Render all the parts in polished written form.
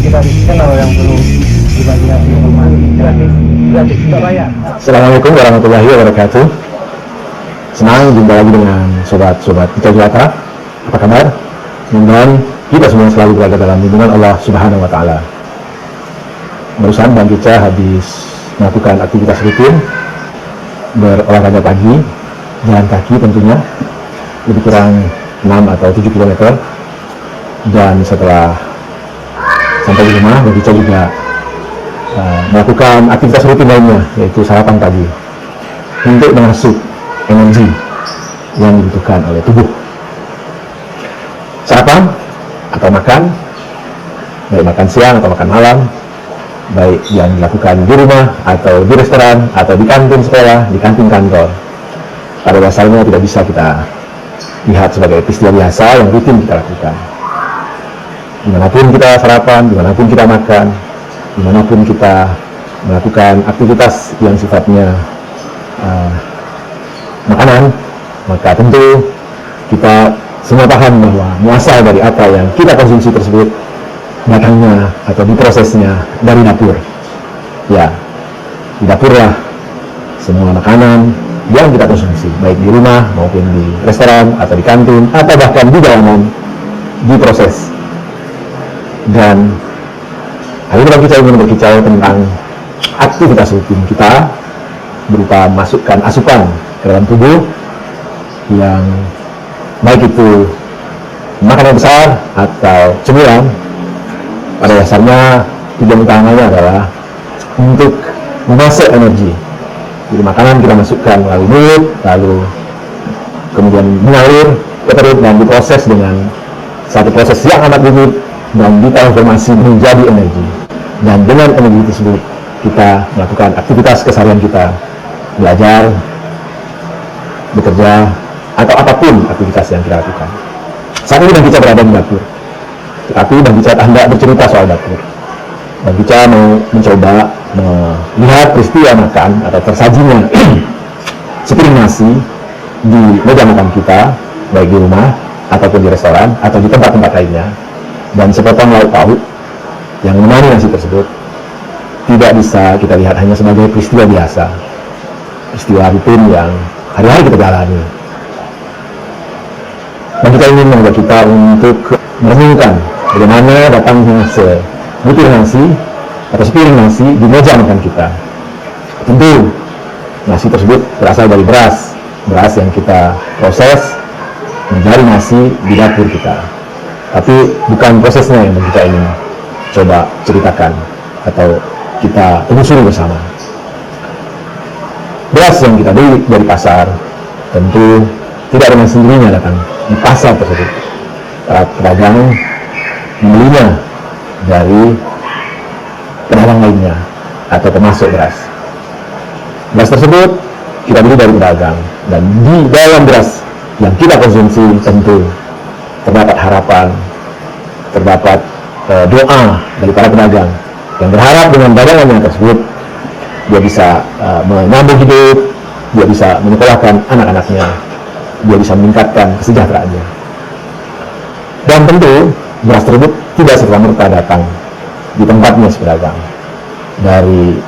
dari channel yang perlu dibagikan informasi gratis tidak bayar. Assalamualaikum warahmatullahi wabarakatuh. Senang jumpa lagi dengan sobat-sobat kita Jelata. Apa kabar? Mudah-mudahan kita semua selalu berada dalam lindungan Allah Subhanahu wa Ta'ala. Barusan Bang Kica habis melakukan aktivitas rutin, berolahraga pagi, jalan kaki tentunya, lebih kurang 6 atau 7 km. Dan setelah sampai di rumah, Bang Kica juga melakukan aktivitas rutin lainnya, yaitu sarapan pagi, untuk mengasup energi yang dibutuhkan oleh tubuh. Sarapan atau makan, baik makan siang atau makan malam, baik yang dilakukan di rumah atau di restoran atau di kantin sekolah, di kantin kantor, pada dasarnya tidak bisa kita lihat sebagai peristiwa biasa yang rutin kita lakukan. Dimanapun kita sarapan, dimanapun kita makan, dimanapun kita melakukan aktivitas yang sifatnya makanan, maka tentu kita semua paham bahwa muasal dari apa yang kita konsumsi tersebut datangnya atau diprosesnya dari dapur. Ya, di dapurlah semua makanan yang kita konsumsi, baik di rumah maupun di restoran atau di kantin atau bahkan di jalanan, diproses. Dan hari ini kita ingin berbicara tentang aktivitas rutin kita berupa masukkan asupan ke dalam tubuh yang baik itu makanan besar atau cemilan. Pada dasarnya tujuan utamanya adalah untuk memasuk energi. Jadi makanan kita masukkan melalui mulut, lalu kemudian mengalir ke perut dan diproses dengan satu proses yang amat rumit dan ditransformasi menjadi energi. Dan dengan energi tersebut kita melakukan aktivitas keseharian kita, belajar, bekerja, atau apapun aktivitas yang kita lakukan. Saat ini Bang Kica berada di dapur, tetapi Bang Kica hendak bercerita soal dapur. Bang Kica mau mencoba melihat peristiwa makan atau tersajinya sepiring nasi di meja makan kita, baik di rumah ataupun di restoran atau di tempat-tempat lainnya, dan sepotong lauk pauk yang menemani nasi tersebut tidak bisa kita lihat hanya sebagai peristiwa biasa, peristiwa rutin yang hari-hari kita jalani. Dan kita ingin mengajak kita untuk merenungkan bagaimana datangnya sebutir nasi atau sepiring nasi di meja makan kita. Tentu nasi tersebut berasal dari beras yang kita proses menjadi nasi di dapur kita. Tapi bukan prosesnya yang kita ingin coba ceritakan atau kita telusuri bersama. Beras yang kita beli dari pasar tentu tidak dengan sendirinya datang di pasar tersebut. Para pedagang membelinya dari pedagang lainnya atau pemasok beras. Beras tersebut kita beli dari pedagang, dan di dalam beras yang kita konsumsi tentu terdapat harapan, terdapat doa dari para pedagang yang berharap dengan dagangannya tersebut dia bisa menyambung hidup, dia bisa menyekolahkan anak-anaknya, dia bisa meningkatkan kesejahteraannya. Dan tentu beras tersebut tidak serta-merta datang di tempatnya si pedagang. Dari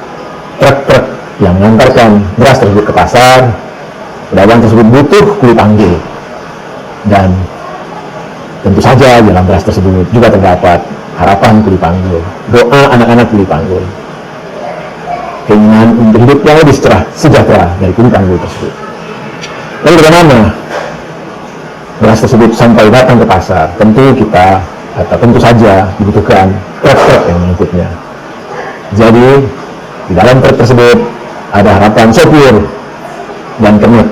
truk-truk yang mengantarkan beras tersebut ke pasar, pedagang tersebut butuh kulit panggul. Dan tentu saja dalam beras tersebut juga terdapat harapan kulit panggul, doa anak-anak kulit panggul, keinginan untuk hidup yang lebih sejahtera dari kulit panggul tersebut. Lalu bagaimana beras tersebut sampai datang ke pasar? Tentu kita atau tentu saja dibutuhkan truk-truk yang mengikutnya. Jadi di dalam truk tersebut ada harapan sopir dan kernet,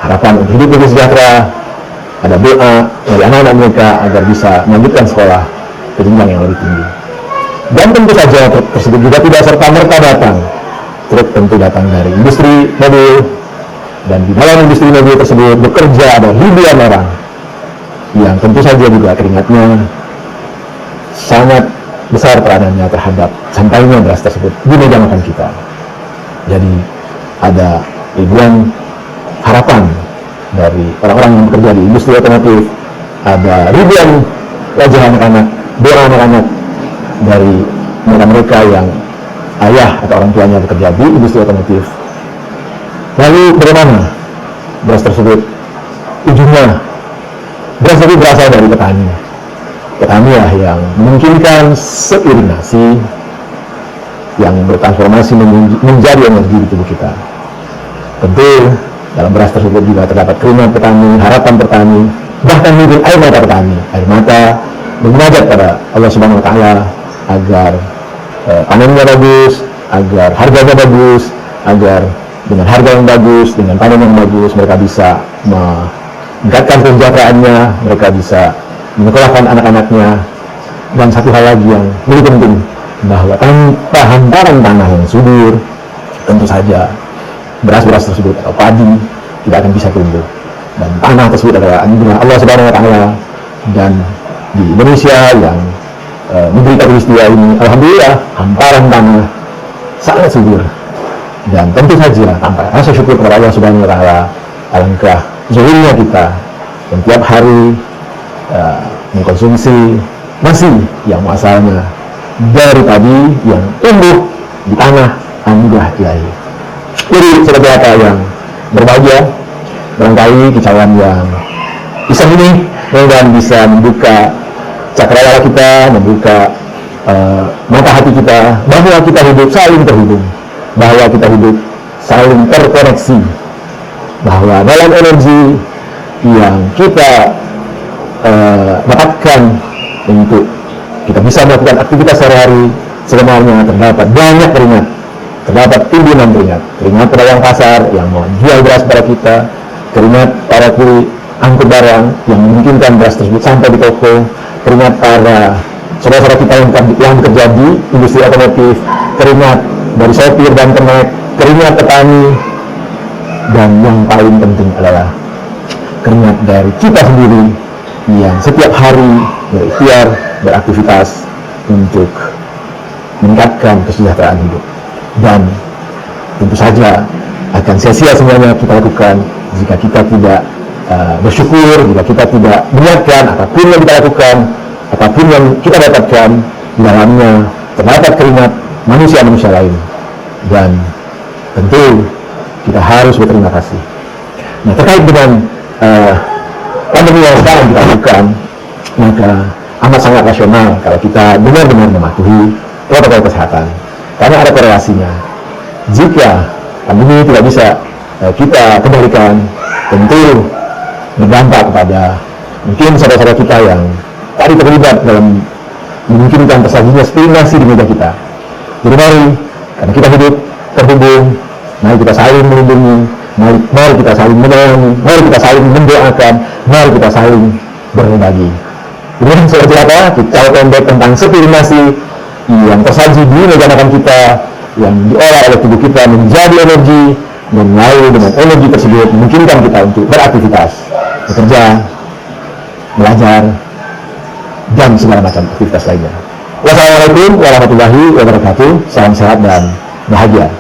harapan untuk hidup lebih sejahtera, ada doa dari anak-anak mereka agar bisa melanjutkan sekolah ke jenjang yang lebih tinggi. Dan tentu saja truk tersebut juga tidak serta-merta datang. Truk tentu datang dari industri mobil, dan di dalam industri mobil tersebut bekerja ada ribuan orang yang tentu saja juga keringatnya sangat besar peranannya terhadap sampainya beras tersebut di meja makan kita. Jadi ada ribuan harapan dari orang-orang yang bekerja di industri otomotif, ada ribuan wajah anak-anak, doa anak-anak dari mereka-mereka yang ayah atau orang tuanya bekerja di industri otomotif. Lalu bagaimana beras tersebut? Ujungnya beras tersebut berasal dari petani. Petani lah yang memungkinkan seiring nasi yang bertransformasi menjadi energi di tubuh kita. Tentu dalam beras tersebut juga terdapat keringat petani, harapan petani, bahkan mungkin air mata petani. Air mata memunajat pada Allah Subhanahu Wa Taala agar panennya bagus, agar harganya bagus, agar dengan harga yang bagus, dengan panen yang bagus, mereka bisa meningkatkan kesejahteraannya, mereka bisa menyekolahkan anak-anaknya. Dan satu hal lagi yang lebih penting, bahwa tanpa hamparan tanah yang subur, tentu saja beras-beras tersebut atau padi tidak akan bisa tumbuh. Dan tanah tersebut adalah anugerah Allah Subhanahu Wa Taala. Dan di Indonesia yang negeri khatulistiwa ini, alhamdulillah hamparan tanah sangat subur. Dan tentu saja tanpa rasa syukur kepada Allah Subhanahu Wa Taala, alangkah zolimnya kita yang tiap hari mengkonsumsi nasi yang asalnya dari padi yang tumbuh di tanah anugerah ilahi. Jadi seperti apa yang berbahagia, barangkali kicauan yang bisa ini dan bisa membuka cakrawala kita, membuka mata hati kita, bahwa kita hidup saling terhubung, bahwa kita hidup saling terkoneksi, bahwa dalam energi yang kita dapatkan untuk kita bisa melakukan aktivitas sehari-hari, sebenarnya terdapat banyak keringat, terdapat timbunan keringat pedagang pasar yang mau jual beras pada kita, keringat para kuli angkut barang yang memungkinkan beras tersebut sampai di toko, keringat para saudara-saudara kita yang bekerja di industri otomotif, keringat dari sopir dan kenek, keringat petani, dan yang paling penting adalah keringat dari kita sendiri yang setiap hari berikhtiar, beraktivitas untuk meningkatkan kesejahteraan hidup. Dan tentu saja akan sia-sia semuanya kita lakukan jika kita tidak bersyukur, jika kita tidak melihatkan apapun yang kita lakukan, apapun yang kita dapatkan, di dalamnya terdapat keringat manusia-manusia lain. Dan tentu kita harus berterima kasih. Nah, terkait dengan pandemi yang sekarang kita lakukan, maka amat sangat rasional kalau kita benar-benar mematuhi protokol kesehatan, karena ada korelasinya. Jika pandemi tidak bisa kita kendalikan, tentu berdampak kepada mungkin saudara-saudara kita yang tadi terlibat dalam memungkinkan tersajinya sepiring nasi di meja kita. Jadi mari, karena kita hidup terhubung, mari kita saling melindungi, mari kita saling menyayangi, mari kita saling mendoakan, mari kita saling berbagi. Kemudian seperti apa? Kita pendek tentang sepiring nasi yang tersaji di meja makan kita, yang diolah oleh tubuh kita menjadi energi, dan lalu dengan energi tersebut memungkinkan kita untuk beraktivitas, bekerja, belajar, dan segala macam aktivitas lainnya. Wassalamualaikum warahmatullahi wabarakatuh. Salam sehat dan bahagia.